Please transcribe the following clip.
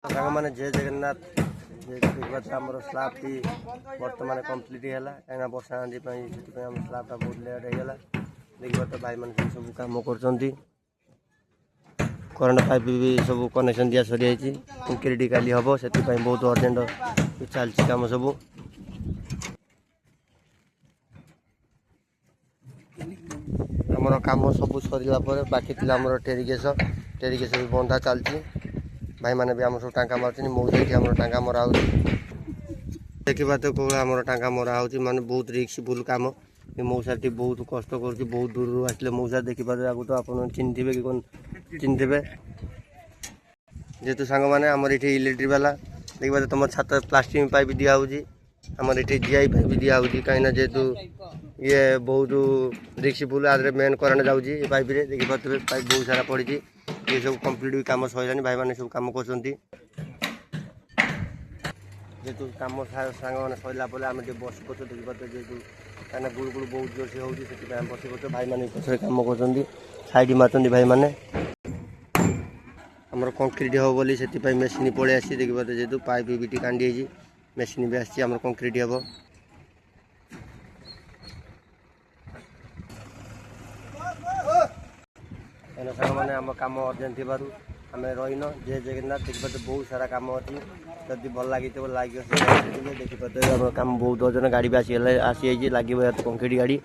ସାଙ୍ଗମାନେ ଜୟ ଜଗନ୍ନାଥ। ଦେଖିବା ଆମର ସ୍ଲାବ୍ଟି ବର୍ତ୍ତମାନ କମ୍ପ୍ଲିଟ୍ ହେଲା, କାହିଁକିନା ବର୍ଷା ଆନ୍ଧି ପାଇଁ ସେଥିପାଇଁ ଆମ ସ୍ଲାବ୍ଟା ବହୁତ ଲେଟ୍ ହେଇଗଲା। ଦେଖିବା ତ ଭାଇମାନେ ସବୁ କାମ କରୁଛନ୍ତି। କରେଣ୍ଟ ପାଇପ୍ ବି ସବୁ କନେକ୍ସନ୍ ଦିଆ ସରିଯାଇଛି। କଂକ୍ରିଟ୍ କାଲି ହେବ, ସେଥିପାଇଁ ବହୁତ ଅର୍ଜେଣ୍ଟ ଚାଲିଛି କାମ ସବୁ। ଆମର କାମ ସବୁ ସରିଲା ପରେ ବାକି ଥିଲା ଆମର ଟେରିଗେସ୍ ବି ବନ୍ଧା ଚାଲିଛି। ଭାଇମାନେ ବି ଆମର ସବୁ ଟାଙ୍କା ମାରୁଛନ୍ତି। ମୁଁ ସେଇଠି ଆମର ଟାଙ୍କା ମରା ହେଉଛି। ଦେଖିବା ତ କେଉଁ ଆମର ଟାଙ୍କା ମରା ହେଉଛି, ମାନେ ବହୁତ ରିସ୍କଫୁଲ୍ କାମ। ମଉସାଟି ବହୁତ କଷ୍ଟ କରୁଛି, ବହୁତ ଦୂରରୁ ଆସିଲେ ମଉସା ଦେଖିପାରେ। ଆଗକୁ ତ ଆପଣ ଚିହ୍ନିଥିବେ କି କ'ଣ ଚିହ୍ନିଥିବେ। ଯେହେତୁ ସାଙ୍ଗମାନେ ଆମର ଏଠି ଇଲେକ୍ଟ୍ରିକ୍ ବାଲା ଦେଖିବା ତୁମ ଛାତ ପ୍ଲାଷ୍ଟିକ୍ ପାଇପ୍ ଦିଆହେଉଛି। ଆମର ଏଠି ଜିଆଇ ପାଇପ୍ ଦିଆହେଉଛି, କାହିଁକିନା ଯେହେତୁ ଇଏ ବହୁତ ରିସ୍କଫୁଲ୍। ଆଦେହରେ ମେନ୍ କରେଣ୍ଟ ଯାଉଛି ଏ ପାଇପ୍ରେ। ଦେଖିପାରୁଥିବେ ପାଇପ୍ ବହୁତ ସାରା ପଡ଼ିଛି। ଏ ସବୁ କମ୍ପ୍ଲିଟ୍ ବି କାମ ସରିଲାଣି, ଭାଇମାନେ ସବୁ କାମ କରୁଛନ୍ତି। ଯେହେତୁ କାମ ସାଙ୍ଗମାନେ ସରିଲା ପରେ ଆମେ ଟିକେ ବସି ପଡ଼ୁଛୁ। ଦେଖିପାରୁଥିବେ ଯେହେତୁ କାହିଁକିନା ଗୁଳୁଗୁଳୁ ବହୁତ ଜୋରସେ ହେଉଛି, ସେଥିପାଇଁ ଆମେ ବସି ପଡ଼ୁଛୁ। ଭାଇମାନେ ପଛରେ କାମ କରୁଛନ୍ତି, ସାଇଡ଼୍ ମାରୁଛନ୍ତି ଭାଇମାନେ। ଆମର କଂକ୍ରିଟ୍ ହେବ ବୋଲି ସେଥିପାଇଁ ମେସିନ୍ ପଳେଇ ଆସିଛି। ଦେଖିପାରୁଥିବେ ଯେହେତୁ ପାଇପ୍ ବି ଟିକେ କାଣ୍ଡି ହେଇଛି, ମେସିନ୍ ବି ଆସିଛି, ଆମର କଂକ୍ରିଟ୍ ହେବ। କାହିଁକିନା ସାଙ୍ଗମାନେ ଆମ କାମ ଅର୍ଜେଣ୍ଟ ଥିବାରୁ ଆମେ ରହିନ। ଜୟ ଜଗନ୍ନାଥ। ଦେଖିପାରୁଥିବେ ବହୁତ ସାରା କାମ ଅଛି। ଯଦି ଭଲ ଲାଗିଥିବ ଲାଇକ୍ ଦେଖିପାରୁଥିବେ ଆମର କାମ ବହୁତ ଅର୍ଜେଣ୍ଟ। ଗାଡ଼ି ବି ଆସିଯାଇଛି, ଲାଗିବ କଂକ୍ରିଟ୍ ଗାଡ଼ି।